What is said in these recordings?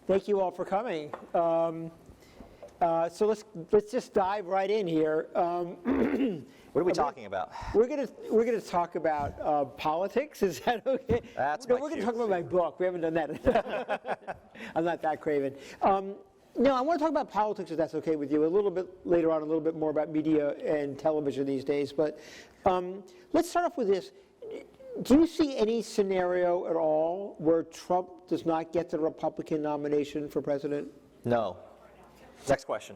Thank you all for coming. So let's just dive right in here. What are we talking about? We're gonna talk about politics. Is that okay? That's No, we're gonna talk about my book. We haven't done that. I'm not that craven. No, I want to talk about politics, if that's okay with you. A little bit later on, a little bit more about media and television these days. But let's start off with this. Do you see any scenario at all where Trump does not get the Republican nomination for president? No. Next question.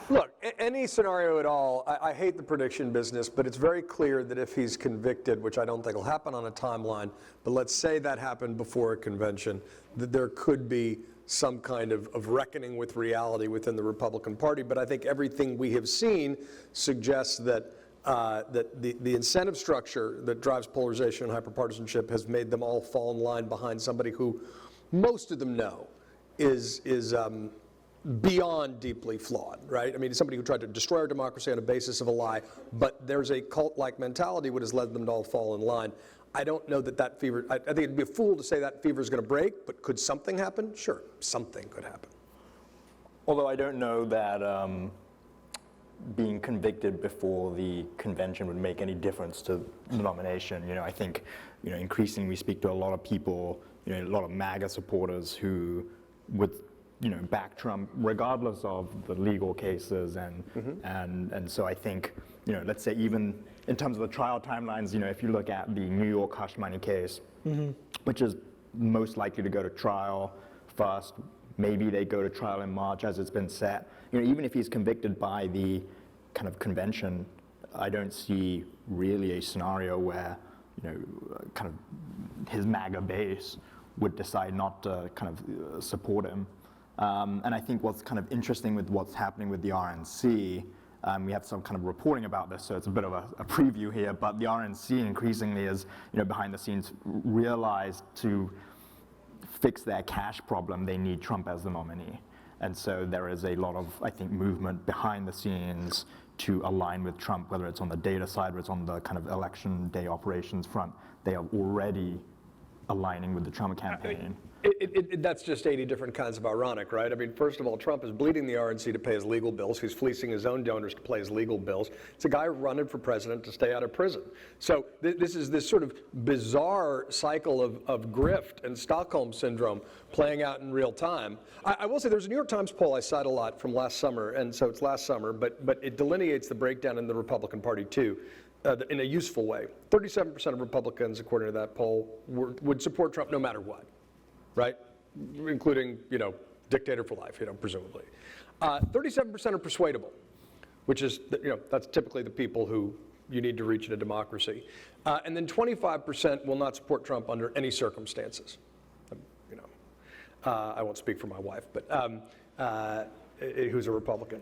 Look, any scenario at all, I hate the prediction business, but it's very clear that if he's convicted, which I don't think will happen on a timeline, but let's say that happened before a convention, that there could be some kind of reckoning with reality within the Republican Party. But I think everything we have seen suggests that the incentive structure that drives polarization and hyperpartisanship has made them all fall in line behind somebody who most of them know is beyond deeply flawed, right? I mean, somebody who tried to destroy our democracy on a basis of a lie, but there's a cult-like mentality which has led them to all fall in line. I don't know that fever, I think it'd be a fool to say that fever is going to break, but could something happen? Sure, something could happen. Although I don't know that being convicted before the convention would make any difference to the nomination. You know, I think, you know, increasingly we speak to a lot of people, you know, a lot of MAGA supporters who would, you know, back Trump regardless of the legal cases, and so I think, you know, let's say even in terms of the trial timelines, you know, if you look at the New York hush money case, which is most likely to go to trial first, maybe they go to trial in March as it's been set. You know, even if he's convicted by the kind of convention, I don't see really a scenario where, you know, kind of his MAGA base would decide not to kind of support him. And I think what's kind of interesting with what's happening with the RNC, we have some kind of reporting about this, so it's a bit of a preview here, but the RNC increasingly is, you know, behind the scenes realized to fix their cash problem, they need Trump as the nominee. And so there is a lot of, I think, movement behind the scenes to align with Trump, whether it's on the data side or it's on the kind of election day operations front. They are already aligning with the Trump campaign. That's just 80 different kinds of ironic, right? I mean, first of all, Trump is bleeding the RNC to pay his legal bills. He's fleecing his own donors to pay his legal bills. It's a guy running for president to stay out of prison. So this is this sort of bizarre cycle of grift and Stockholm syndrome playing out in real time. I will say there's a New York Times poll I cite a lot from last summer, and so it's last summer, but it delineates the breakdown in the Republican Party too. In a useful way. 37% of Republicans, according to that poll, would support Trump no matter what, right? Including, you know, dictator for life, you know, presumably. 37% are persuadable, which is, you know, that's typically the people who you need to reach in a democracy. And then 25% will not support Trump under any circumstances. You know, I won't speak for my wife, but who's a Republican.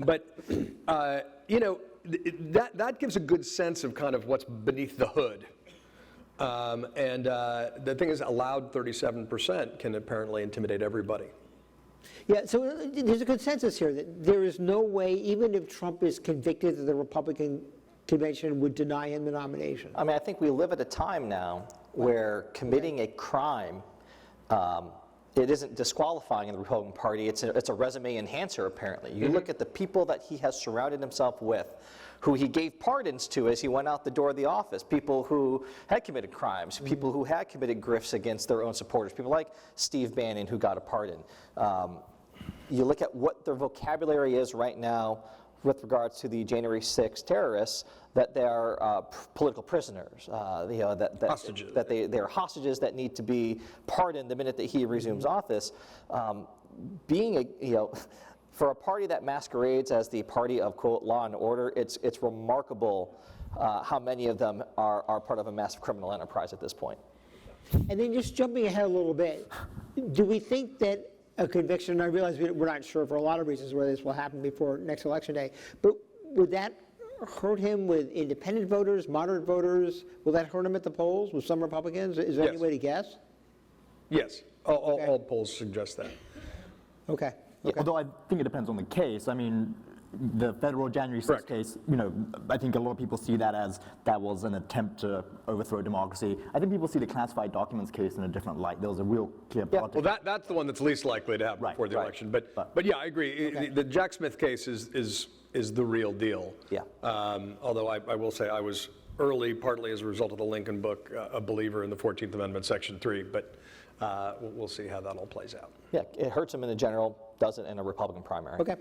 But you know, that gives a good sense of kind of what's beneath the hood. And the thing is, a loud 37% can apparently intimidate everybody. Yeah, so there's a consensus here that there is no way, even if Trump is convicted, that the Republican convention would deny him the nomination. I mean, I think we live at a time now where committing a crime, it isn't disqualifying in the Republican Party, it's a resume enhancer, apparently. You look at the people that he has surrounded himself with, who he gave pardons to as he went out the door of the office, people who had committed crimes, people who had committed grifts against their own supporters, people like Steve Bannon, who got a pardon. You look at what their vocabulary is right now with regards to the January 6th terrorists, that they are political prisoners, you know, hostages. That they are hostages that need to be pardoned the minute that he resumes office. Being a, you know, for a party that masquerades as the party of, quote, law and order, it's remarkable how many of them are part of a massive criminal enterprise at this point. And then just jumping ahead a little bit, do we think that a conviction, and I realize we're not sure for a lot of reasons whether this will happen before next election day, but would that hurt him with independent voters, moderate voters? Will that hurt him at the polls with some Republicans? Is there any way to guess? Yes, all polls suggest that. Okay. Yeah, although I think it depends on the case. I mean, the federal January 6th Correct. case, you know, I think a lot of people see that as that was an attempt to overthrow democracy. I think people see the classified documents case in a different light. There was a real clear politics. Well, that's the one that's least likely to happen Right, before the right. election. But yeah, I agree. The Jack Smith case is the real deal. Yeah. Although I will say I was early, partly as a result of the Lincoln book, a believer in the 14th Amendment, Section 3. But we'll see how that all plays out. Yeah, it hurts him in the general, doesn't in a Republican primary. Okay.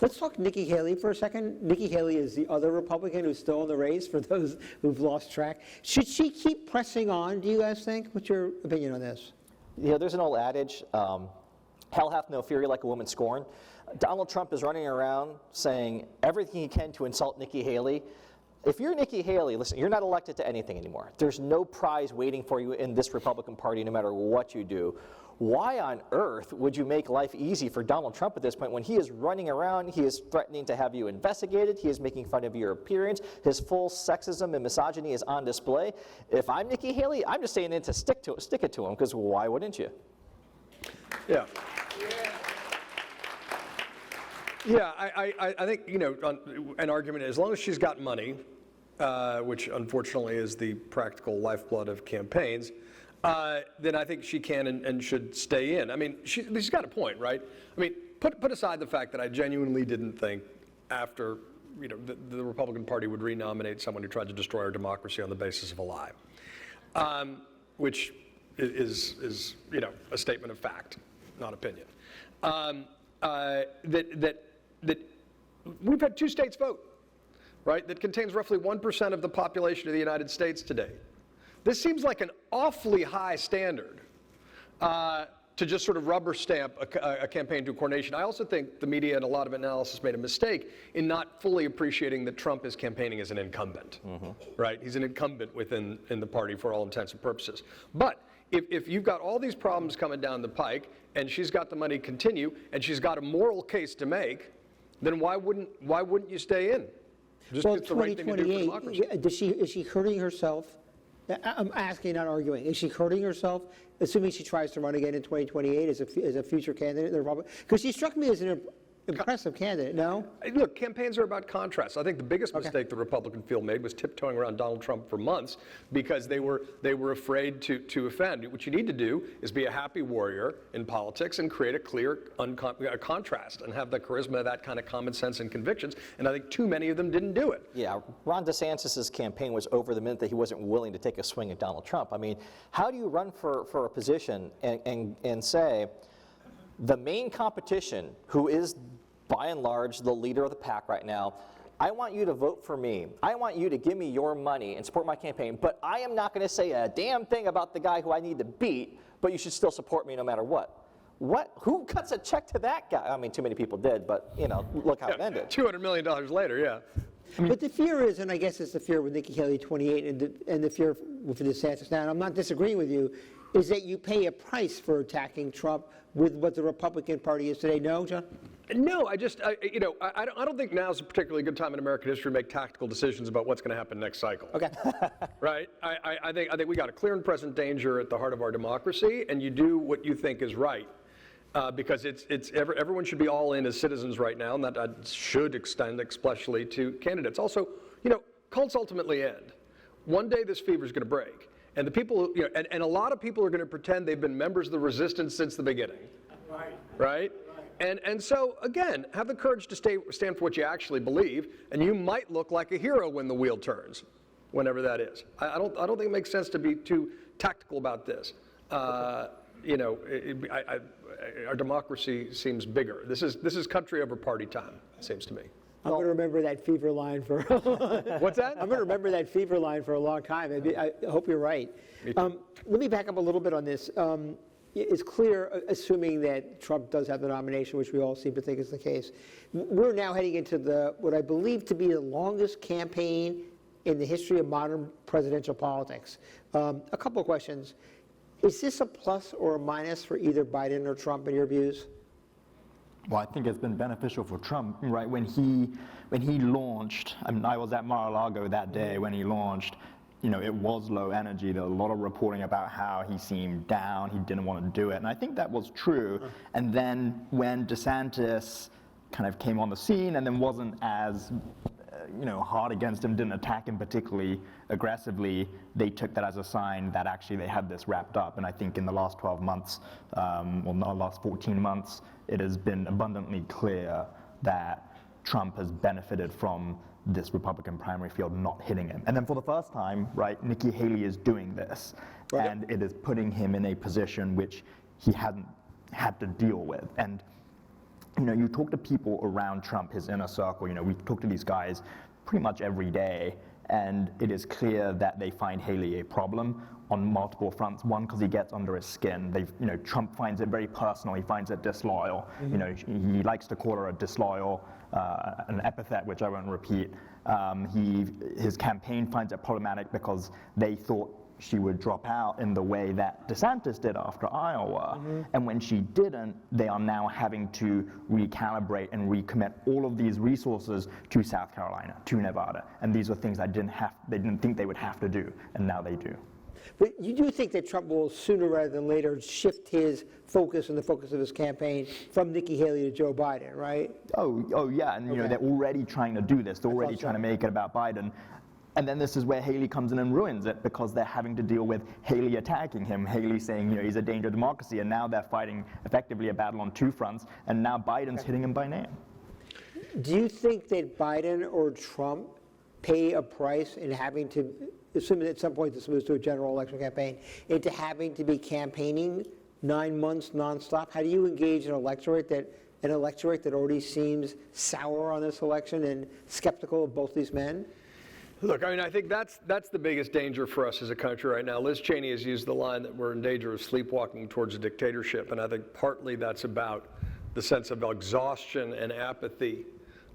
Let's talk Nikki Haley for a second. Nikki Haley is the other Republican who's still in the race, for those who've lost track. Should she keep pressing on, do you guys think? What's your opinion on this? You know, there's an old adage, hell hath no fury like a woman scorned. Donald Trump is running around saying everything he can to insult Nikki Haley. If you're Nikki Haley, listen, you're not elected to anything anymore. There's no prize waiting for you in this Republican Party no matter what you do. Why on earth would you make life easy for Donald Trump at this point when he is running around, he is threatening to have you investigated, he is making fun of your appearance, his full sexism and misogyny is on display? If I'm Nikki Haley, I'm just saying to stick it to him, because why wouldn't you? Yeah. Yeah, I think, you know, an argument, as long as she's got money, which unfortunately is the practical lifeblood of campaigns, then I think she can and should stay in. I mean, she's got a point, right? I mean, put aside the fact that I genuinely didn't think after, you know, the Republican Party would renominate someone who tried to destroy our democracy on the basis of a lie, which is, you know, a statement of fact, not opinion. That we've had 2 states vote, right? That contains roughly 1% of the population of the United States today. This seems like an awfully high standard to just sort of rubber stamp a campaign to a coronation. I also think the media and a lot of analysis made a mistake in not fully appreciating that Trump is campaigning as an incumbent, right? He's an incumbent within the party for all intents and purposes. But if you've got all these problems coming down the pike and she's got the money to continue and she's got a moral case to make, then why wouldn't you stay in? Just Well, it's the right thing to do for democracy. is she hurting herself? I'm asking, not arguing. Is she hurting herself, assuming she tries to run again in 2028 as a future candidate in the Republican? Because she struck me as an impressive candidate, no? Look, campaigns are about contrast. I think the biggest mistake the Republican field made was tiptoeing around Donald Trump for months because they were afraid to offend. What you need to do is be a happy warrior in politics and create a clear contrast and have the charisma, that kind of common sense and convictions. And I think too many of them didn't do it. Yeah, Ron DeSantis' campaign was over the minute that he wasn't willing to take a swing at Donald Trump. I mean, how do you run for a position and say the main competition, who is by and large the leader of the pack right now, I want you to vote for me. I want you to give me your money and support my campaign, but I am not going to say a damn thing about the guy who I need to beat, but you should still support me no matter what. Who cuts a check to that guy? I mean, too many people did, but, you know, look how it ended. $200 million later, yeah. But the fear is, and I guess it's the fear with Nikki Haley 28 and the fear with DeSantis now, and I'm not disagreeing with you, is that you pay a price for attacking Trump with what the Republican Party is today. No, John? No, I don't think now's a particularly good time in American history to make tactical decisions about what's going to happen next cycle. Okay. Right? I think we got a clear and present danger at the heart of our democracy, and you do what you think is right. Because everyone should be all in as citizens right now, and that should extend especially to candidates. Also, you know, cults ultimately end. One day this fever is going to break, and the people, you know, and a lot of people are going to pretend they've been members of the resistance since the beginning. Right? And so again, have the courage to stand for what you actually believe, and you might look like a hero when the wheel turns, whenever that is. I don't think it makes sense to be too tactical about this. You know, our democracy seems bigger. This is country over party time, it seems to me. I'm going to remember that fever line for. What's that? I'm going to remember that fever line for a long time. I hope you're right. Let me back up a little bit on this. It's clear, assuming that Trump does have the nomination, which we all seem to think is the case, we're now heading into what I believe to be the longest campaign in the history of modern presidential politics. A couple of questions. Is this a plus or a minus for either Biden or Trump in your views? Well, I think it's been beneficial for Trump, right? When he launched, I mean, I was at Mar-a-Lago that day when he launched. You know, it was low energy. There was a lot of reporting about how he seemed down, he didn't want to do it, and I think that was true. And then when DeSantis kind of came on the scene and then wasn't as hard against him, didn't attack him particularly aggressively, they took that as a sign that actually they had this wrapped up. And I think in the last 12 months, well, the last 14 months, it has been abundantly clear that Trump has benefited from this Republican primary field not hitting him. And then for the first time, right, Nikki Haley is doing this, and it is putting him in a position which he hadn't had to deal with. And you talk to people around Trump, his inner circle, we talk to these guys pretty much every day, and it is clear that they find Haley a problem on multiple fronts. One, because he gets under his skin. Trump finds it very personal. He finds it disloyal. He likes to call her a disloyal, an epithet which I won't repeat. His campaign finds it problematic because they thought she would drop out in the way that DeSantis did after Iowa. And when she didn't, they are now having to recalibrate and recommit all of these resources to South Carolina, to Nevada. And these were things they didn't think they would have to do, and now they do. But you do think that Trump will sooner rather than later shift his focus and the focus of his campaign from Nikki Haley to Joe Biden, right? Oh yeah, and they're already trying to do this. They're already trying to make it about Biden. And then this is where Haley comes in and ruins it, because they're having to deal with Haley attacking him, Haley saying he's a danger to democracy, and now they're fighting effectively a battle on two fronts, and now Biden's hitting him by name. Do you think that Biden or Trump pay a price in having to, assuming at some point this moves to a general election campaign, into having to be campaigning 9 months nonstop? How do you engage an electorate that already seems sour on this election and skeptical of both these men? Look, I think that's the biggest danger for us as a country right now. Liz Cheney has used the line that we're in danger of sleepwalking towards a dictatorship, and I think partly that's about the sense of exhaustion and apathy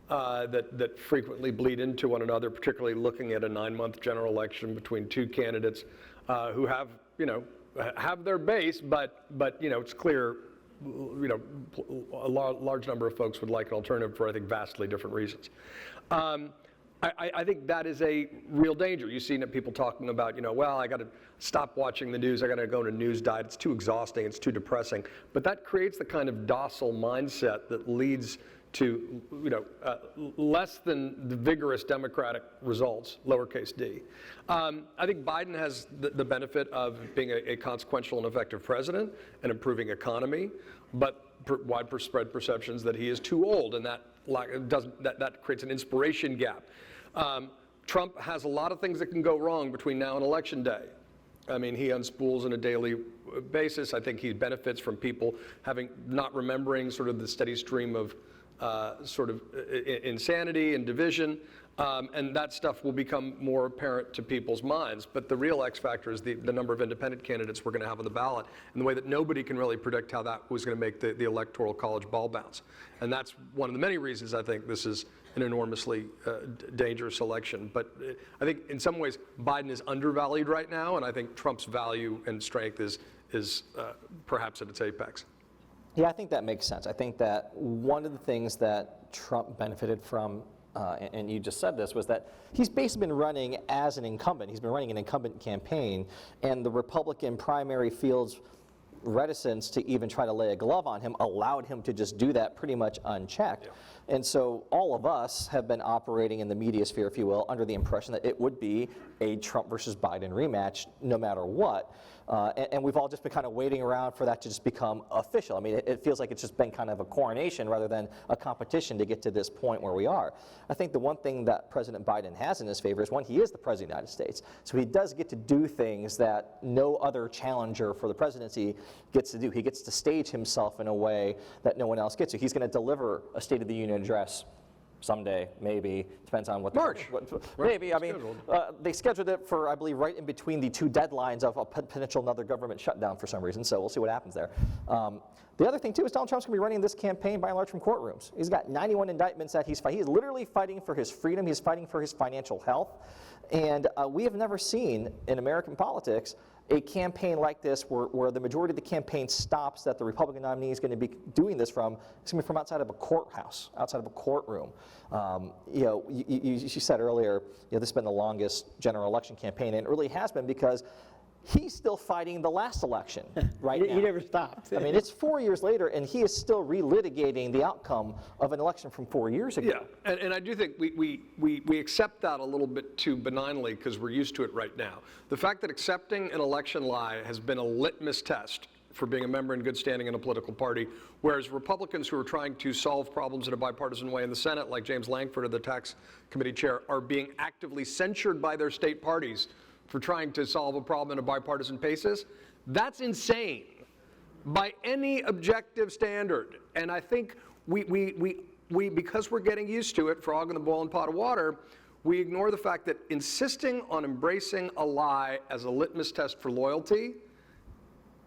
that frequently bleed into one another, particularly looking at a 9-month general election between two candidates who have their base, but it's clear, a large number of folks would like an alternative for, I think, vastly different reasons. I think that is a real danger. You've seen people talking about, well, I got to stop watching the news. I got to go on a news diet. It's too exhausting. It's too depressing. But that creates the kind of docile mindset that leads to, less than the vigorous Democratic results, lowercase d. I think Biden has the benefit of being a consequential and effective president, an improving economy, but widespread perceptions that he is too old, and that creates an inspiration gap. Trump has a lot of things that can go wrong between now and Election Day. I mean, he unspools on a daily basis. I think he benefits from people not remembering sort of the steady stream of insanity and division, and that stuff will become more apparent to people's minds. But the real X factor is the number of independent candidates we're going to have on the ballot, and the way that nobody can really predict how that was going to make the Electoral College ball bounce. And that's one of the many reasons I think this is an enormously dangerous election. But I think in some ways Biden is undervalued right now, and I think Trump's value and strength is perhaps at its apex. Yeah, I think that makes sense. I think that one of the things that Trump benefited from, and you just said this, was that he's basically been running as an incumbent. He's been running an incumbent campaign, and the Republican primary field's reticence to even try to lay a glove on him allowed him to just do that pretty much unchecked. Yeah. And so all of us have been operating in the media sphere, if you will, under the impression that it would be a Trump versus Biden rematch no matter what. And we've all just been kind of waiting around for that to just become official. I mean, it feels like it's just been kind of a coronation rather than a competition to get to this point where we are. I think the one thing that President Biden has in his favor is, one, he is the President of the United States. So he does get to do things that no other challenger for the presidency gets to do. He gets to stage himself in a way that no one else gets to. He's going to deliver a State of the Union address someday, maybe, depends on what March. Maybe, I mean, they scheduled it for, I believe, right in between the two deadlines of a potential another government shutdown for some reason, so we'll see what happens there. The other thing, too, is Donald Trump's going to be running this campaign by and large from courtrooms. He's got 91 indictments that he's fighting. He's literally fighting for his freedom. He's fighting for his financial health. And we have never seen in American politics a campaign like this where the majority of the campaign stops that the Republican nominee is going to be doing this from. It's going to be from outside of a courthouse, outside of a courtroom. You said earlier, this has been the longest general election campaign, and it really has been because he's still fighting the last election right now. He never stopped. I mean, it's 4 years later, and he is still relitigating the outcome of an election from 4 years ago. Yeah, and I do think we accept that a little bit too benignly because we're used to it right now. The fact that accepting an election lie has been a litmus test for being a member in good standing in a political party, whereas Republicans who are trying to solve problems in a bipartisan way in the Senate, like James Lankford, the tax committee chair, are being actively censured by their state parties for trying to solve a problem in a bipartisan basis. That's insane by any objective standard. And I think we because we're getting used to it, frog in the boiling pot of water, we ignore the fact that insisting on embracing a lie as a litmus test for loyalty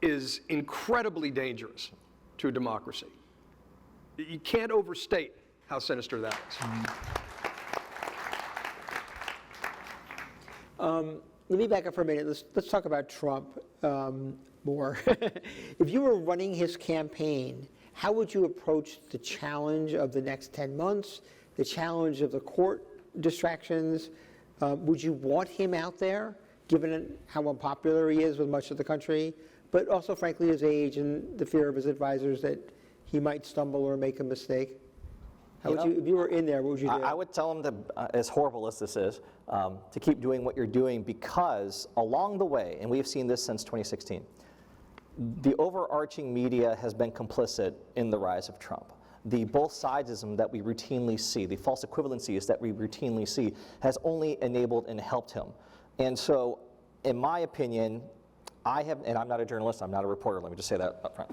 is incredibly dangerous to a democracy. You can't overstate how sinister that is. Let me back up for a minute. Let's talk about Trump more. If you were running his campaign, how would you approach the challenge of the next 10 months, the challenge of the court distractions? Would you want him out there, given how unpopular he is with much of the country, but also, frankly, his age and the fear of his advisors that he might stumble or make a mistake? How would you, if you were in there, what would you do? I would tell him to, as horrible as this is, to keep doing what you're doing, because along the way, and we've seen this since 2016, the overarching media has been complicit in the rise of Trump. The both sidesism that we routinely see, the false equivalencies that we routinely see, has only enabled and helped him. And so, in my opinion, and I'm not a journalist, I'm not a reporter, let me just say that up front.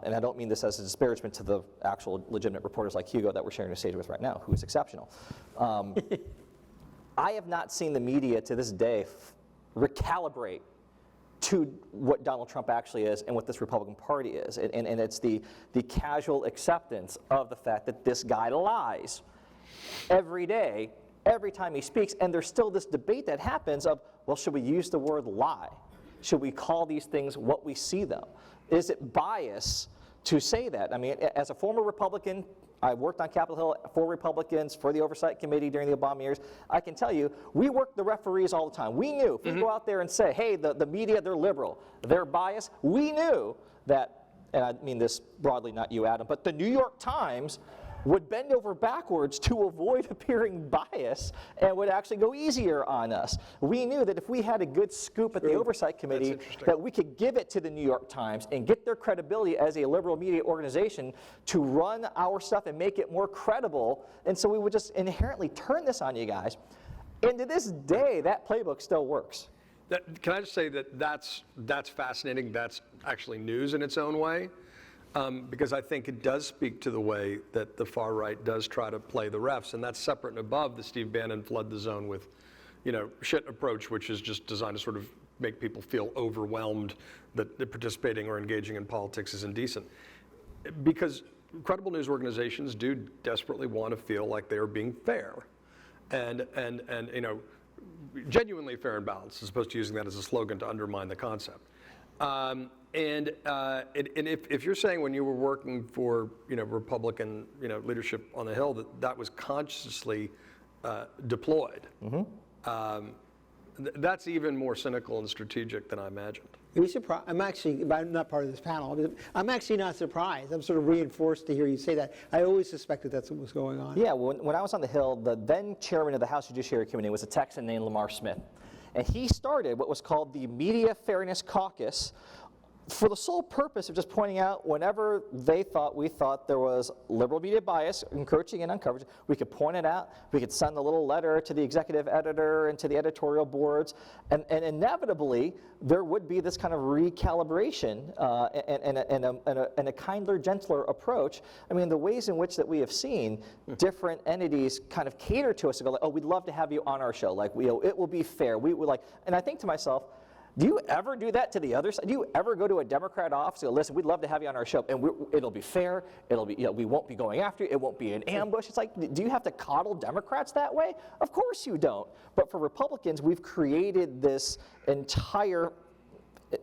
And I don't mean this as a disparagement to the actual legitimate reporters like Hugo that we're sharing a stage with right now, who is exceptional. I have not seen the media to this day recalibrate to what Donald Trump actually is and what this Republican Party is. And it's the casual acceptance of the fact that this guy lies every day, every time he speaks, and there's still this debate that happens of, well, should we use the word lie? Should we call these things what we see them? Is it bias to say that? I mean, as a former Republican, I worked on Capitol Hill for Republicans, for the Oversight Committee during the Obama years. I can tell you, we worked the referees all the time. We knew if we go out there and say, hey, the media, they're liberal, they're biased, we knew that, and I mean this broadly, not you, Adam, but the New York Times would bend over backwards to avoid appearing biased and would actually go easier on us. We knew that if we had a good scoop at the Oversight Committee, that we could give it to the New York Times and get their credibility as a liberal media organization to run our stuff and make it more credible. And so we would just inherently turn this on you guys. And to this day, that playbook still works. Can I just say that that's fascinating. That's actually news in its own way. Because I think it does speak to the way that the far right does try to play the refs, and that's separate and above the Steve Bannon flood the zone with, shit approach, which is just designed to sort of make people feel overwhelmed that participating or engaging in politics is indecent. Because credible news organizations do desperately want to feel like they are being fair, and genuinely fair and balanced, as opposed to using that as a slogan to undermine the concept. And if you're saying when you were working for Republican leadership on the Hill that was consciously deployed, that's even more cynical and strategic than I imagined. Are you surprised? I'm not part of this panel, but I'm actually not surprised. I'm sort of reinforced to hear you say that. I always suspected that's what was going on. Yeah, when I was on the Hill, the then chairman of the House Judiciary Committee was a Texan named Lamar Smith. And he started what was called the Media Fairness Caucus for the sole purpose of just pointing out whenever we thought there was liberal media bias encroaching in on coverage, we could point it out, we could send a little letter to the executive editor and to the editorial boards, and inevitably there would be this kind of recalibration and a kinder, gentler approach. I mean, the ways in which that we have seen different entities kind of cater to us and go like, oh, we'd love to have you on our show, like it will be fair. We would like, and I think to myself, do you ever do that to the other side? Do you ever go to a Democrat office and go, listen, we'd love to have you on our show, and it'll be fair, it'll be, we won't be going after you, it won't be an ambush. It's like, do you have to coddle Democrats that way? Of course you don't. But for Republicans, we've created this entire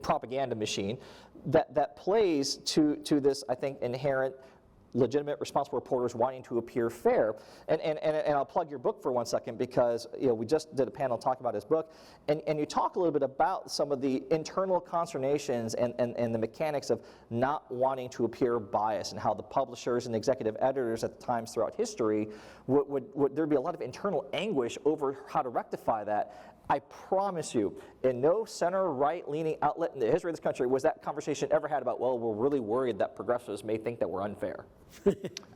propaganda machine that plays to this, I think, inherent legitimate, responsible reporters wanting to appear fair. And I'll plug your book for 1 second because we just did a panel talking about his book, and you talk a little bit about some of the internal consternations and the mechanics of not wanting to appear biased, and how the publishers and executive editors at the times throughout history would there'd be a lot of internal anguish over how to rectify that. I promise you, in no center-right-leaning outlet in the history of this country was that conversation ever had about, well, we're really worried that progressives may think that we're unfair.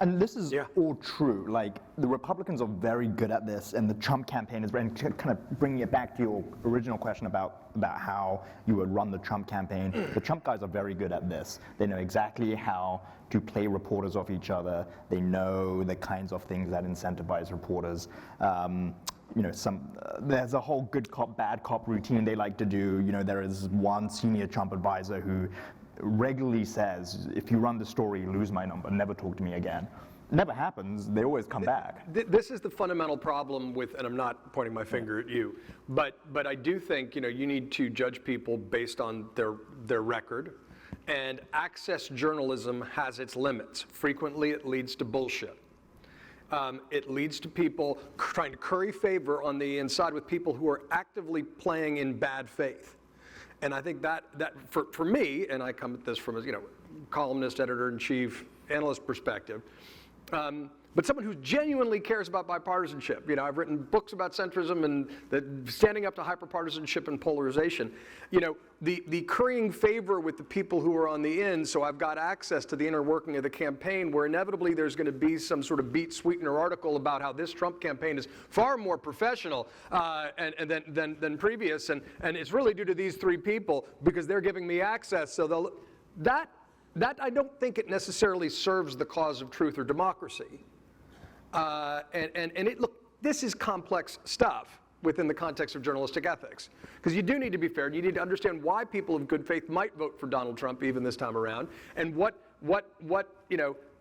And this is all true. Like, the Republicans are very good at this, and the Trump campaign is, and kind of bringing it back to your original question about how you would run the Trump campaign, the Trump guys are very good at this. They know exactly how to play reporters off each other. They know the kinds of things that incentivize reporters. There's a whole good cop, bad cop routine they like to do. There is one senior Trump advisor who regularly says, if you run the story, lose my number, never talk to me again. Never happens, they always come back. This is the fundamental problem with, and I'm not pointing my finger at you, but I do think, you need to judge people based on their record, and access journalism has its limits. Frequently it leads to bullshit. It leads to people trying to curry favor on the inside with people who are actively playing in bad faith. And I think that for me, and I come at this from a columnist, editor-in-chief, analyst perspective, but someone who genuinely cares about bipartisanship. I've written books about centrism and standing up to hyperpartisanship and polarization. The currying favor with the people who are on the in, so I've got access to the inner working of the campaign, where inevitably there's going to be some sort of beat sweetener article about how this Trump campaign is far more professional than previous, and it's really due to these three people because they're giving me access. So that I don't think it necessarily serves the cause of truth or democracy. This is complex stuff within the context of journalistic ethics, because you do need to be fair. You need to understand why people of good faith might vote for Donald Trump even this time around, and what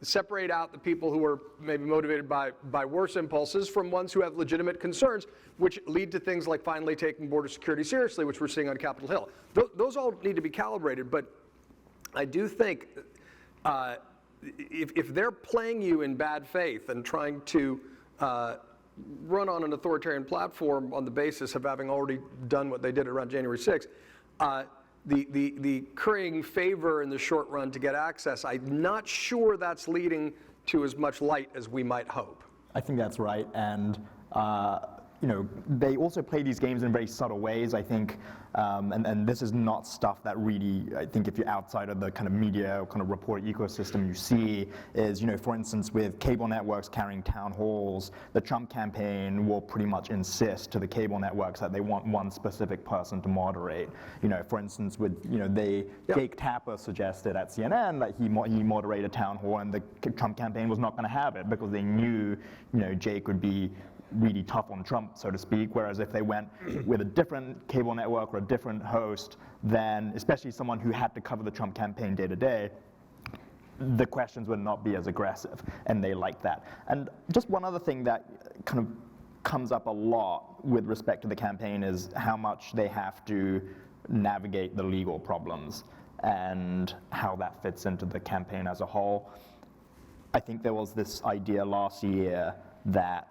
separate out the people who are maybe motivated by worse impulses from ones who have legitimate concerns, which lead to things like finally taking border security seriously, which we're seeing on Capitol Hill. Those all need to be calibrated, but I do think if they're playing you in bad faith and trying to run on an authoritarian platform on the basis of having already done what they did around January 6th, the currying favor in the short run to get access, I'm not sure that's leading to as much light as we might hope. I think that's right, and they also play these games in very subtle ways, I think, and this is not stuff that really, I think if you're outside of the kind of media or kind of report ecosystem you see is, for instance, with cable networks carrying town halls, the Trump campaign will pretty much insist to the cable networks that they want one specific person to moderate. For instance, with, Jake Tapper suggested at CNN that he moderate a town hall, and the Trump campaign was not going to have it because they knew, Jake would be really tough on Trump, so to speak, whereas if they went with a different cable network or a different host, then especially someone who had to cover the Trump campaign day to day, the questions would not be as aggressive, and they like that. And just one other thing that kind of comes up a lot with respect to the campaign is how much they have to navigate the legal problems and how that fits into the campaign as a whole. I think there was this idea last year that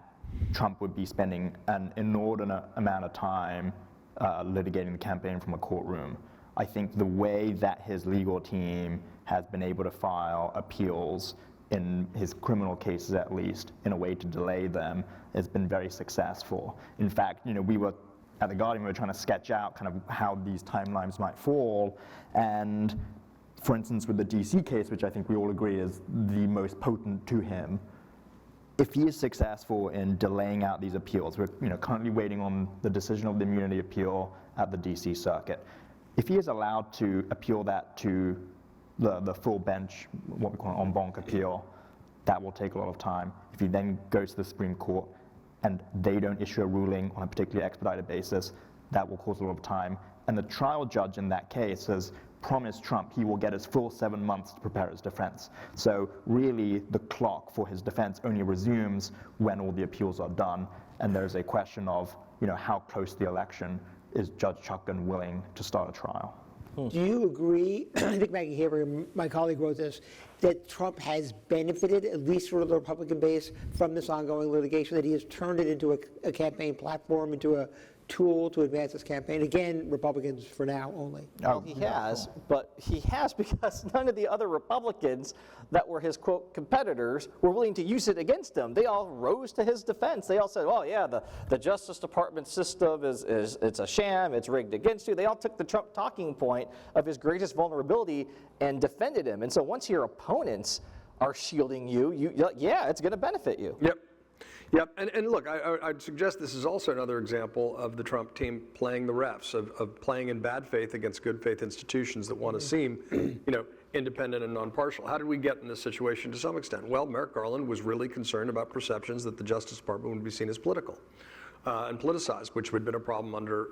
Trump would be spending an inordinate amount of time litigating the campaign from a courtroom. I think the way that his legal team has been able to file appeals in his criminal cases, at least, in a way to delay them, has been very successful. In fact, we were at The Guardian, we were trying to sketch out kind of how these timelines might fall, and for instance, with the DC case, which I think we all agree is the most potent to him, if he is successful in delaying out these appeals, we're currently waiting on the decision of the immunity appeal at the DC circuit. If he is allowed to appeal that to the full bench, what we call an en banc appeal, that will take a lot of time. If he then goes to the Supreme Court and they don't issue a ruling on a particularly expedited basis, that will cause a lot of time. And the trial judge in that case has promised Trump he will get his full 7 months to prepare his defense. So really the clock for his defense only resumes when all the appeals are done, and there's a question of how close the election is Judge Chutkan willing to start a trial. Do you agree, I think Maggie Haber, my colleague, wrote this, that Trump has benefited, at least for the Republican base, from this ongoing litigation, that he has turned it into a campaign platform, into a tool to advance his campaign? Again, Republicans for now only. Well, he has, but he has because none of the other Republicans that were his, quote, competitors were willing to use it against him. They all rose to his defense. They all said, oh, yeah, the Justice Department system it's a sham, it's rigged against you. They all took the Trump talking point of his greatest vulnerability and defended him. And so once your opponents are shielding you're like, yeah, it's going to benefit you. Yep. Yep, and look, I'd suggest this is also another example of the Trump team playing the refs, of playing in bad faith against good faith institutions that want to seem, independent and non-partial. How did we get in this situation to some extent? Well, Merrick Garland was really concerned about perceptions that the Justice Department would be seen as political and politicized, which would have been a problem under,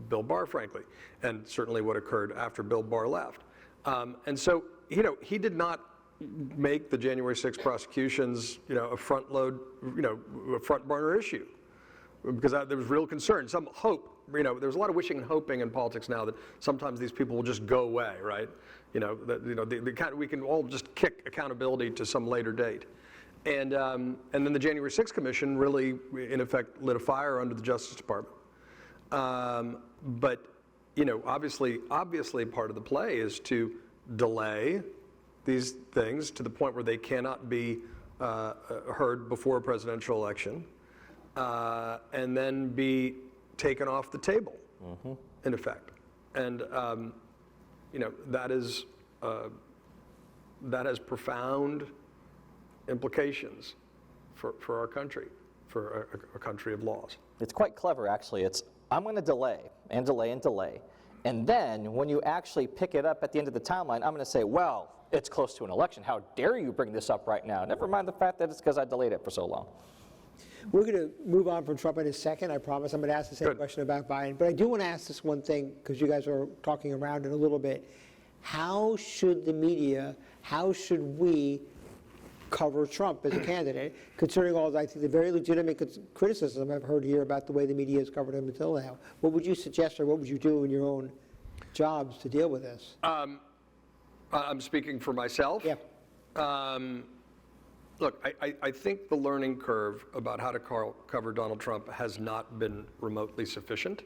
Bill Barr, frankly, and certainly what occurred after Bill Barr left. And so, he did not make the January 6th prosecutions, a front load, a front burner issue, because there was real concern, some hope. There's a lot of wishing and hoping in politics now that sometimes these people will just go away, right? We can all just kick accountability to some later date, and then the January 6th Commission really, in effect, lit a fire under the Justice Department. But obviously, part of the play is to delay these things to the point where they cannot be heard before a presidential election, and then be taken off the table, in effect. And that has profound implications for our country, for a country of laws. It's quite clever, actually. I'm going to delay and delay and delay. And then when you actually pick it up at the end of the timeline, I'm going to say, well, it's close to an election. How dare you bring this up right now? Never mind the fact that it's because I delayed it for so long. We're going to move on from Trump in a second, I promise. I'm going to ask the same question about Biden. But I do want to ask this one thing, because you guys are talking around it a little bit. How should the media, how should we cover Trump as a candidate, considering all, I think, the very legitimate criticism I've heard here about the way the media has covered him until now? What would you suggest, or what would you do in your own jobs to deal with this? I'm speaking for myself. Yeah. Look, I think the learning curve about how to cover Donald Trump has not been remotely sufficient.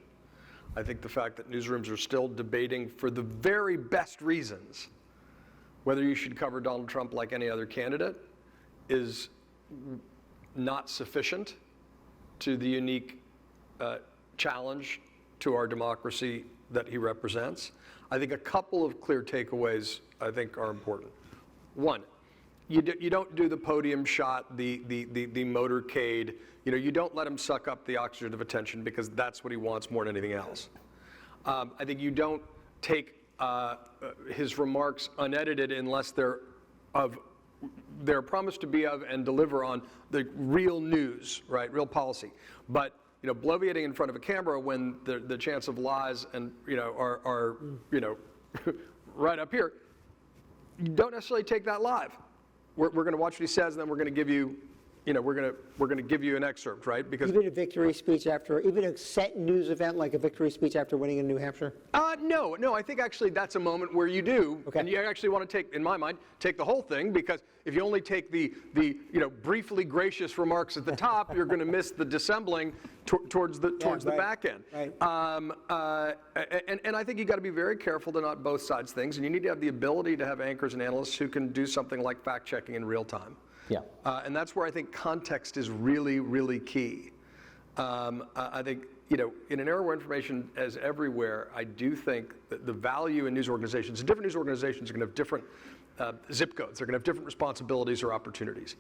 I think the fact that newsrooms are still debating for the very best reasons whether you should cover Donald Trump like any other candidate is not sufficient to the unique challenge to our democracy that he represents. I think a couple of clear takeaways I think are important. One, you don't do the podium shot, the motorcade. You don't let him suck up the oxygen of attention, because that's what he wants more than anything else. I think you don't take his remarks unedited unless they're promised to be of and deliver on the real news, right, real policy. But bloviating in front of a camera when the chance of lies and are right up here, you don't necessarily take that live. We're going to watch what he says, and then we're going to give you, we're going to give you an excerpt, right? Because even a victory speech after, even a set news event like a victory speech after winning in New Hampshire? No. I think actually that's a moment where you do, and you actually want to take, in my mind, take the whole thing, because if you only take the briefly gracious remarks at the top, you're going to miss the dissembling towards the back end. Right. And I think you got to be very careful to not both sides things, and you need to have the ability to have anchors and analysts who can do something like fact checking in real time. Yeah. And that's where I think context is really, really key. I think, in an era where information is everywhere, I do think that the value in news organizations, and different news organizations are going to have different zip codes. They're going to have different responsibilities or opportunities.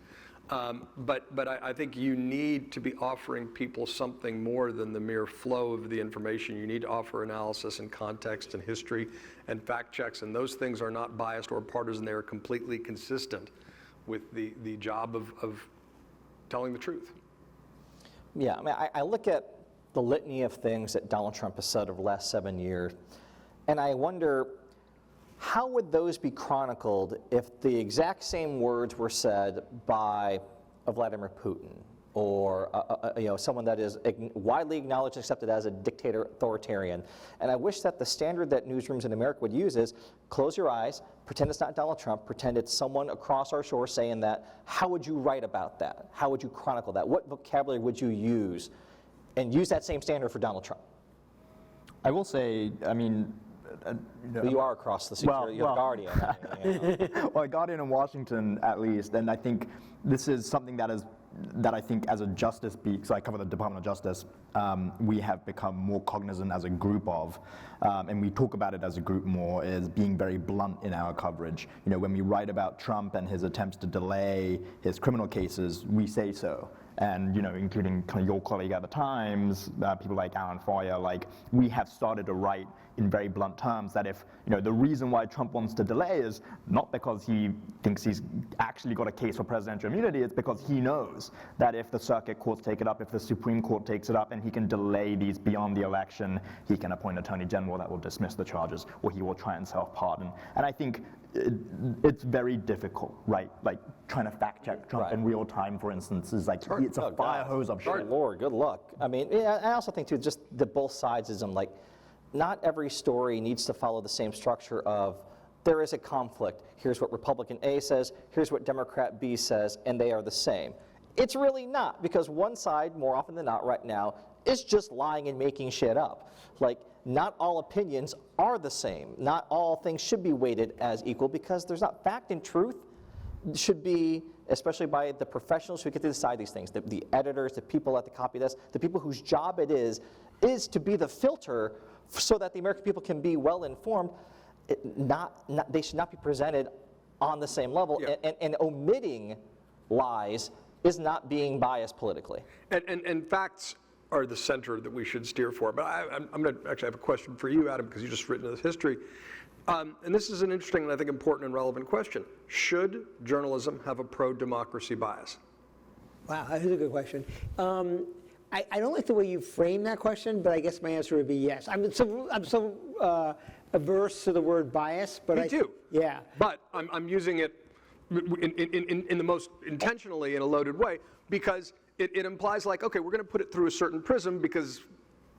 But I think you need to be offering people something more than the mere flow of the information. You need to offer analysis and context and history and fact checks, and those things are not biased or partisan. They are completely consistent with the job of telling the truth. Yeah, I look at the litany of things that Donald Trump has said over the last 7 years, and I wonder, how would those be chronicled if the exact same words were said by Vladimir Putin, or someone that is widely acknowledged and accepted as a dictator, authoritarian. And I wish that the standard that newsrooms in America would use is close your eyes, pretend it's not Donald Trump, pretend it's someone across our shore saying that. How would you write about that? How would you chronicle that? What vocabulary would you use? And use that same standard for Donald Trump. I will say, I mean, Well, you are across the security, you're the Guardian. Well, Guardian in Washington, at least, and I think this is something that I think as a justice beat, because I cover the Department of Justice, we have become more cognizant as a group of, and we talk about it as a group more, is being very blunt in our coverage. When we write about Trump and his attempts to delay his criminal cases, we say so. And including kind of your colleague at the Times, people like Alan Foyer, we have started to write in very blunt terms that if the reason why Trump wants to delay is not because he thinks he's actually got a case for presidential immunity, it's because he knows that if the circuit courts take it up, if the Supreme Court takes it up, and he can delay these beyond the election, he can appoint an attorney general that will dismiss the charges, or he will try and self-pardon. And I think it's very difficult, right? Trying to fact check Trump in real time, for instance, is it's a fire hose of shit. Lord, good luck. I mean, I also think too, just the both sidesism, not every story needs to follow the same structure of there is a conflict. Here's what Republican A says, here's what Democrat B says, and they are the same. It's really not, because one side, more often than not right now, is just lying and making shit up. Not all opinions are the same. Not all things should be weighted as equal, because there's not fact and truth should be, especially by the professionals who get to decide these things, the editors, the people at the copy desk, the people whose job it is to be the filter so that the American people can be well informed. They should not be presented on the same level, and omitting lies is not being biased politically. And facts are the center that we should steer for. But I'm going to actually have a question for you, Adam, because you just written this history. And this is an interesting and I think important and relevant question. Should journalism have a pro-democracy bias? Wow, that's a good question. I don't like the way you frame that question, but I guess my answer would be yes. I'm so averse to the word bias, but Me too. Yeah. But I'm using it in the most intentionally in a loaded way, because it implies okay, we're going to put it through a certain prism because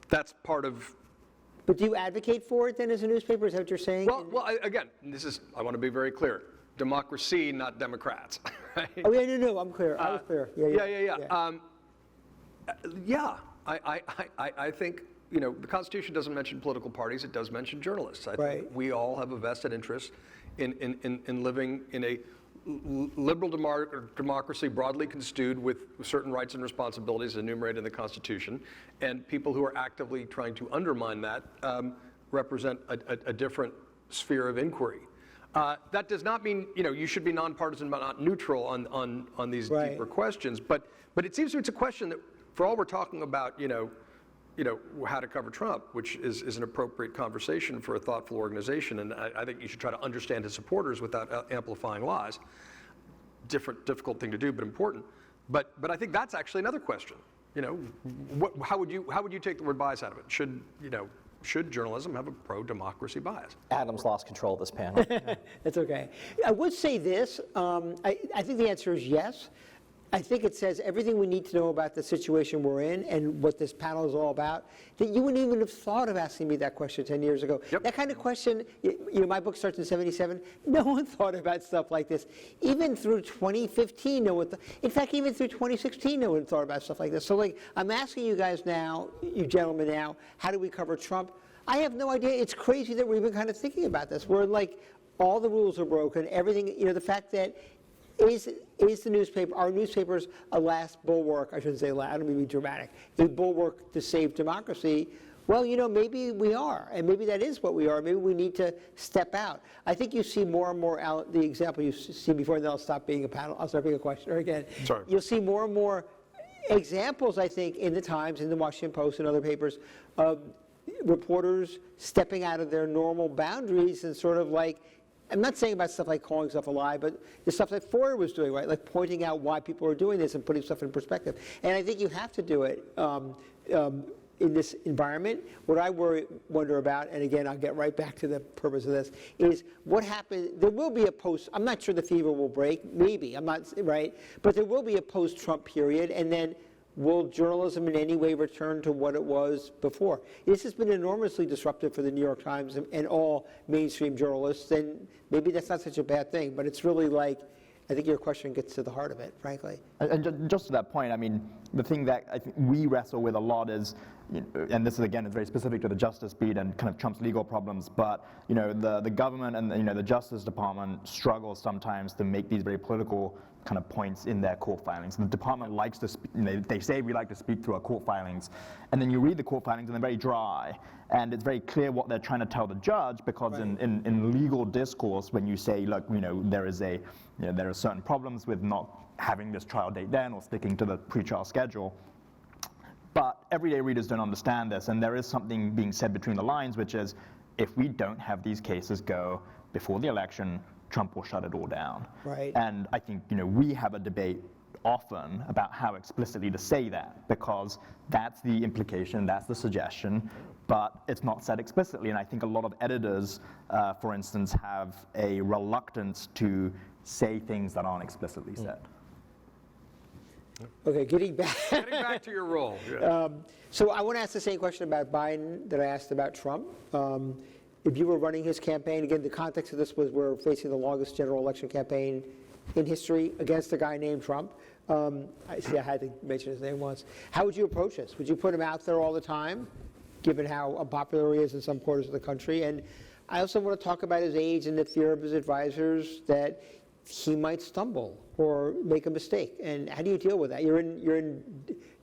that's part of. But do you advocate for it then as a newspaper? Is that what you're saying? Well, again, I want to be very clear. Democracy, not Democrats. Right? Oh yeah, no, I'm clear. I was clear. Yeah. I think the Constitution doesn't mention political parties; it does mention journalists. I think we all have a vested interest in living in a liberal democracy broadly construed with certain rights and responsibilities enumerated in the Constitution, and people who are actively trying to undermine that represent a different sphere of inquiry. That does not mean you should be nonpartisan but not neutral on these deeper questions. But it seems to me it's a question that, for all we're talking about, how to cover Trump, which is an appropriate conversation for a thoughtful organization, and I think you should try to understand his supporters without amplifying lies. Difficult thing to do, but important. But I think that's actually another question. How would you take the word bias out of it? Should journalism have a pro-democracy bias? Adam's lost control of this panel. That's okay. I would say this. I think the answer is yes. I think it says everything we need to know about the situation we're in and what this panel is all about, that you wouldn't even have thought of asking me that question 10 years ago. Yep. That kind of question, my book starts in '77. No one thought about stuff like this. Even through 2015, no one in fact, even through 2016, no one thought about stuff like this. So I'm asking you guys now, you gentlemen now, how do we cover Trump? I have no idea. It's crazy that we're even kind of thinking about this. We're all the rules are broken, everything, the fact that is the newspaper, our newspapers, a last bulwark, I shouldn't say last, I don't mean to be dramatic, a bulwark to save democracy? Well, maybe we are, and maybe that is what we are. Maybe we need to step out. I think you see more and more, the example you've seen before, and then I'll stop being a panel, I'll start being a questioner again. Sorry. You'll see more and more examples, I think, in the Times, in the Washington Post, and other papers, of reporters stepping out of their normal boundaries and sort of I'm not saying about stuff like calling stuff a lie, but the stuff that Foyer was doing, right? Pointing out why people are doing this and putting stuff in perspective. And I think you have to do it in this environment, what I wonder about, and again, I'll get right back to the purpose of this, is what happens, there will be a post, I'm not sure the fever will break, maybe, I'm not, right, but there will be a post-Trump period, and then will journalism in any way return to what it was before? This has been enormously disruptive for the New York Times and all mainstream journalists, and maybe that's not such a bad thing, but it's really like, I think your question gets to the heart of it, frankly. And just to that point, I mean, the thing that I think we wrestle with a lot is, and this is again is very specific to the Justice beat and kind of Trump's legal problems, but the government and the Justice Department struggles sometimes to make these very political kind of points in their court filings. And the department likes to speak, they say we like to speak through our court filings, and then you read the court filings and they're very dry, and it's very clear what they're trying to tell the judge, because in legal discourse, when you say, look, there are certain problems with not having this trial date then or sticking to the pretrial schedule, but everyday readers don't understand this, and there is something being said between the lines, which is, if we don't have these cases go before the election, Trump will shut it all down. Right. And I think we have a debate often about how explicitly to say that, because that's the implication, that's the suggestion, but it's not said explicitly. And I think a lot of editors, for instance, have a reluctance to say things that aren't explicitly said. Okay, getting back. Getting back to your role. Yeah. So I want to ask the same question about Biden that I asked about Trump. If you were running his campaign, again, the context of this was we're facing the longest general election campaign in history against a guy named Trump. I had to mention his name once. How would you approach this? Would you put him out there all the time, given how unpopular he is in some quarters of the country? And I also want to talk about his age and the fear of his advisors that he might stumble or make a mistake. And how do you deal with that? You're in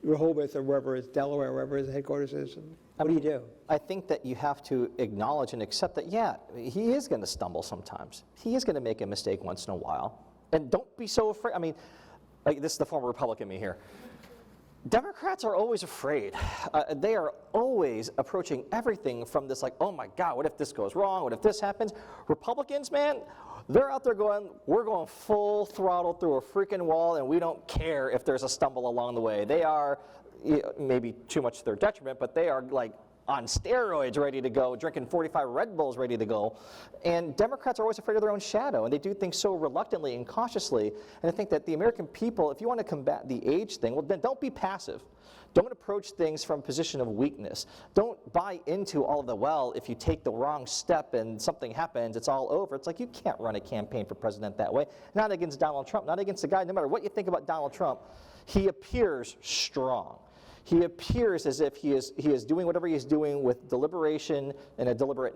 Rehoboth or wherever it's Delaware, wherever his headquarters is. And what do you do? I think that you have to acknowledge and accept that, yeah, he is going to stumble sometimes. He is going to make a mistake once in a while. And don't be so afraid. I mean, this is the former Republican me here. Democrats are always afraid. They are always approaching everything from this like, oh my God, what if this goes wrong? What if this happens? Republicans, man, they're out there going, we're going full throttle through a freaking wall, and we don't care if there's a stumble along the way. They are, maybe too much to their detriment, but they are like on steroids ready to go, drinking 45 Red Bulls ready to go. And Democrats are always afraid of their own shadow, and they do things so reluctantly and cautiously. And I think that the American people, if you want to combat the age thing, well, then don't be passive. Don't approach things from a position of weakness. Don't buy into all of the, well, if you take the wrong step and something happens, it's all over. It's like, you can't run a campaign for president that way. Not against Donald Trump, not against the guy, no matter what you think about Donald Trump, he appears strong. He appears as if he is doing whatever he's doing with deliberation and a deliberate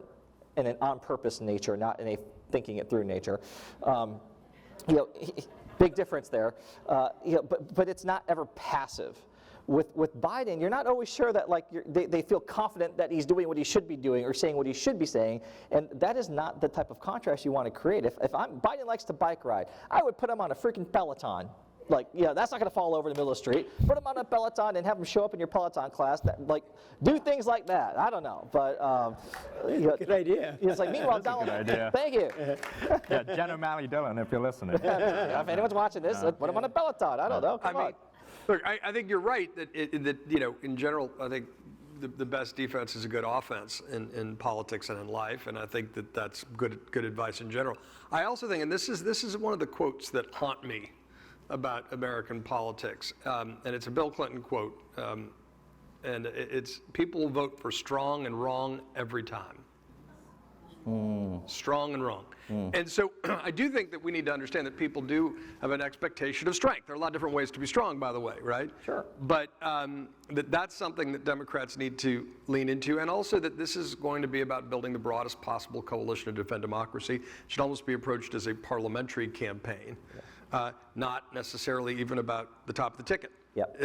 and an on-purpose nature, not in a thinking it through nature. Big difference there. But it's not ever passive. With Biden, you're not always sure that they feel confident that he's doing what he should be doing or saying what he should be saying, and that is not the type of contrast you want to create. If Biden likes to bike ride, I would put him on a freaking Peloton. That's not going to fall over in the middle of the street. Put him on a Peloton and have him show up in your Peloton class. Do things like that. I don't know, but good idea. It's like, meanwhile, Donald. Thank you. Yeah, Jen O'Malley Dillon, if you're listening. If anyone's watching this, put him on a Peloton. I don't know. Come on. Look, I think you're right that in general, I think the best defense is a good offense in politics and in life, and I think that's good advice in general. I also think, and this is one of the quotes that haunt me about American politics, and it's a Bill Clinton quote, and it's people vote for strong and wrong every time. Strong and wrong. And so I do think that we need to understand that people do have an expectation of strength. There are a lot of different ways to be strong, by the way, right? Sure. But that's something that Democrats need to lean into, and also that this is going to be about building the broadest possible coalition to defend democracy. It should almost be approached as a parliamentary campaign, not necessarily even about the top of the ticket. Yep.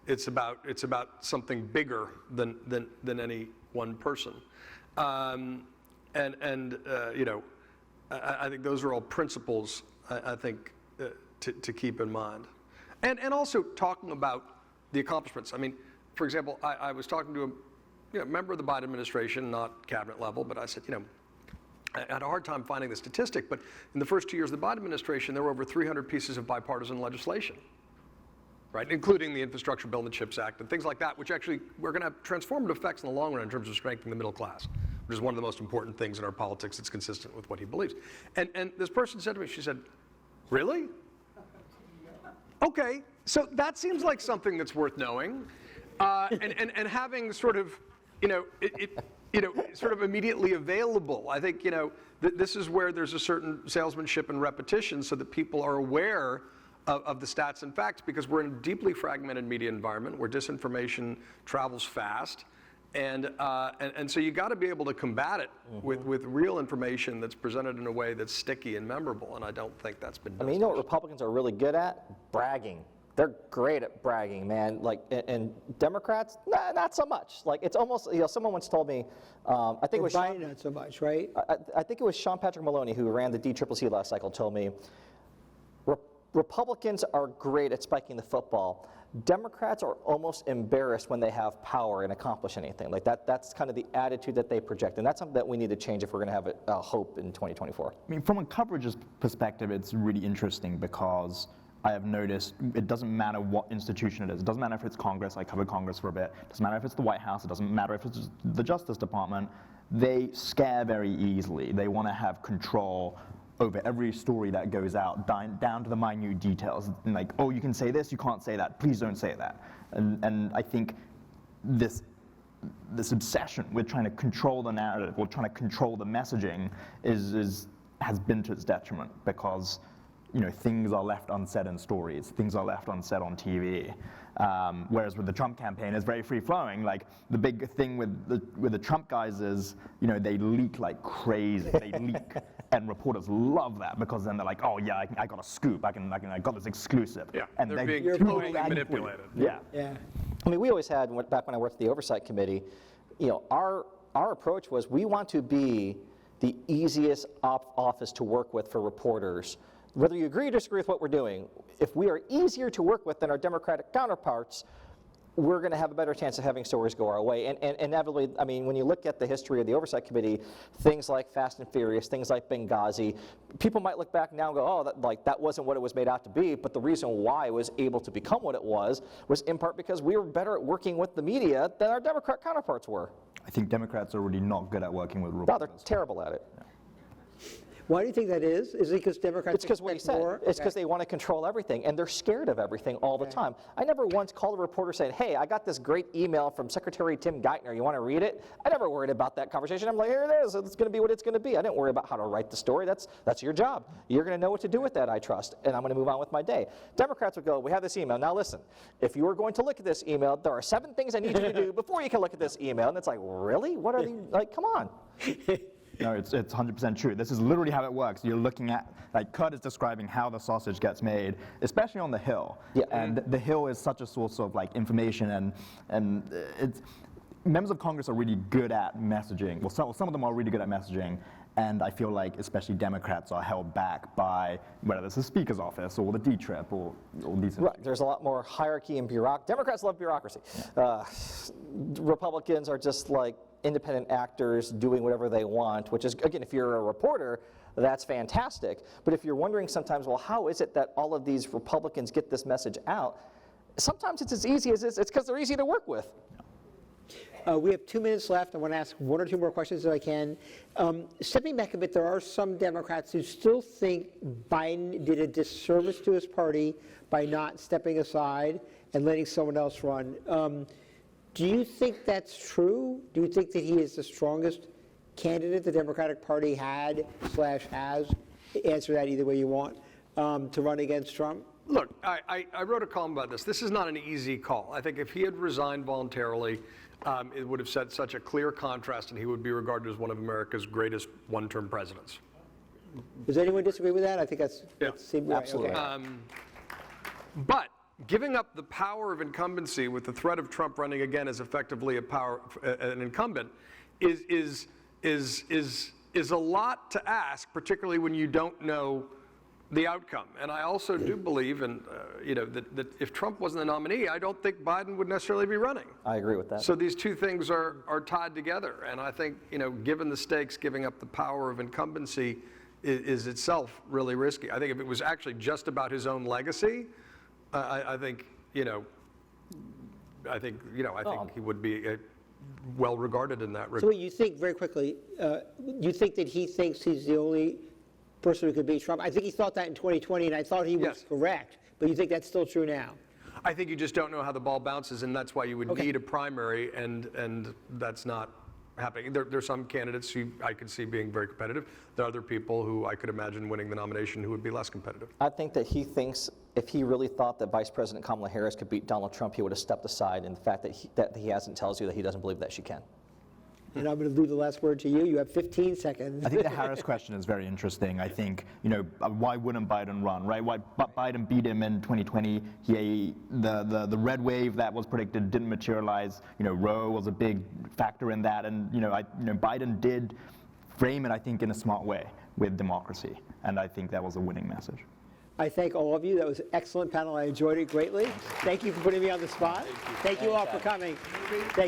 It's about something bigger than any one person. I think those are all principles, I think, to keep in mind. And also talking about the accomplishments. I mean, for example, I was talking to a member of the Biden administration, not cabinet level, but I said, I had a hard time finding the statistic, but in the first 2 years of the Biden administration, there were over 300 pieces of bipartisan legislation. right? Including the infrastructure bill and the CHIPS Act and things like that, which actually we're going to have transformative effects in the long run in terms of strengthening the middle class, which is one of the most important things in our politics that's consistent with what he believes. And this person said to me, she said, "Really? Okay, so that seems like something that's worth knowing, and having sort of, sort of immediately available. I think, this is where there's a certain salesmanship and repetition so that people are aware of the stats and facts, because we're in a deeply fragmented media environment where disinformation travels fast. And so you got to be able to combat it with real information that's presented in a way that's sticky and memorable, and I don't think that's been done. I mean, you know what Republicans are really good at? Bragging. They're great at bragging, man. Like, and Democrats, not so much. Like, it's almost, someone once told me, I think it was Biden not so much, right? I think it was Sean Patrick Maloney, who ran the DCCC last cycle, told me, Republicans are great at spiking the football. Democrats are almost embarrassed when they have power and accomplish anything. Like that's kind of the attitude that they project, and that's something that we need to change if we're going to have a hope in 2024. I mean, from a coverage perspective, it's really interesting because I have noticed it doesn't matter what institution it is. It doesn't matter if it's Congress. I covered Congress for a bit. It doesn't matter if it's the White House. It doesn't matter if it's the Justice Department. They scare very easily. They want to have control over every story that goes out, down to the minute details. And like, oh, you can say this, you can't say that. Please don't say that. And I think this obsession with trying to control the narrative or trying to control the messaging has been to its detriment, because things are left unsaid in stories, things are left unsaid on TV. Whereas with the Trump campaign, it's very free-flowing. Like, the big thing with the Trump guys is, they leak like crazy. They leak, and reporters love that, because then they're like, oh yeah, I got a scoop. I got this exclusive. Yeah, and they're being totally totally manipulated. Yeah. Yeah. I mean, we always had, back when I worked at the Oversight Committee, our approach was we want to be the easiest office to work with for reporters. Whether you agree or disagree with what we're doing, if we are easier to work with than our Democratic counterparts, we're going to have a better chance of having stories go our way. And inevitably, I mean, when you look at the history of the Oversight Committee, things like Fast and Furious, things like Benghazi, people might look back now and go, oh, that wasn't what it was made out to be. But the reason why it was able to become what it was in part because we were better at working with the media than our Democrat counterparts were. I think Democrats are really not good at working with reporters. No, they're terrible at it. Yeah. Why do you think that is? Is it because Democrats It's because what you expect said. more? It's because they want to control everything, and they're scared of everything all the time. I never once called a reporter saying, hey, I got this great email from Secretary Tim Geithner. You want to read it? I never worried about that conversation. I'm like, here it is. It's going to be what it's going to be. I didn't worry about how to write the story. That's your job. You're going to know what to do with that, I trust, and I'm going to move on with my day. Democrats would go, we have this email. Now listen, if you are going to look at this email, there are 7 things I need you to do before you can look at this email. And it's like, really? What are these? Like, come on. No, it's 100% true. This is literally how it works. You're looking at, like Kurt is describing how the sausage gets made, especially on the Hill. Yeah. And the Hill is such a source of like information, and it's, members of Congress are really good at messaging. Well, some of them are really good at messaging, and I feel like especially Democrats are held back by whether it's the Speaker's office or the D-Trip or these. Right, there's a lot more hierarchy and bureaucracy. Democrats love bureaucracy. Yeah. Republicans are just like independent actors doing whatever they want, which is, again, if you're a reporter, that's fantastic. But if you're wondering sometimes, well, how is it that all of these Republicans get this message out? Sometimes it's as easy as this. It's because they're easy to work with. We have 2 minutes left. I want to ask 1 or 2 more questions if I can. Stepping back a bit, there are some Democrats who still think Biden did a disservice to his party by not stepping aside and letting someone else run. Do you think that's true? Do you think that he is the strongest candidate the Democratic Party had/has? Answer that either way you want, to run against Trump. Look, I wrote a column about this. This is not an easy call. I think if he had resigned voluntarily, it would have set such a clear contrast, and he would be regarded as one of America's greatest one-term presidents. Does anyone disagree with that? I think that's seemed right. Absolutely. Okay. But giving up the power of incumbency with the threat of Trump running again as effectively an incumbent is a lot to ask, particularly when you don't know the outcome. And I also do believe, that if Trump wasn't the nominee, I don't think Biden would necessarily be running. I agree with that. So these two things are tied together. And I think, given the stakes, giving up the power of incumbency is itself really risky. I think if it was actually just about his own legacy, I think I think he would be well regarded in that regard. So what you think, very quickly, you think that he thinks he's the only person who could beat Trump? I think he thought that in 2020, and I thought he was Yes. correct, but you think that's still true now? I think you just don't know how the ball bounces, and that's why you would need a primary, and that's not happening. There's some candidates who I could see being very competitive. There are other people who I could imagine winning the nomination who would be less competitive. I think that he thinks if he really thought that Vice President Kamala Harris could beat Donald Trump, he would have stepped aside, and the fact that he hasn't tells you that he doesn't believe that she can. And I'm going to leave the last word to you. You have 15 seconds. I think the Harris question is very interesting. I think, why wouldn't Biden run, right? Why Biden beat him in 2020? The red wave that was predicted didn't materialize. Roe was a big factor in that, and Biden did frame it, I think, in a smart way with democracy, and I think that was a winning message. I thank all of you. That was an excellent panel. I enjoyed it greatly. Thank you for putting me on the spot. Thank you all for coming. Thank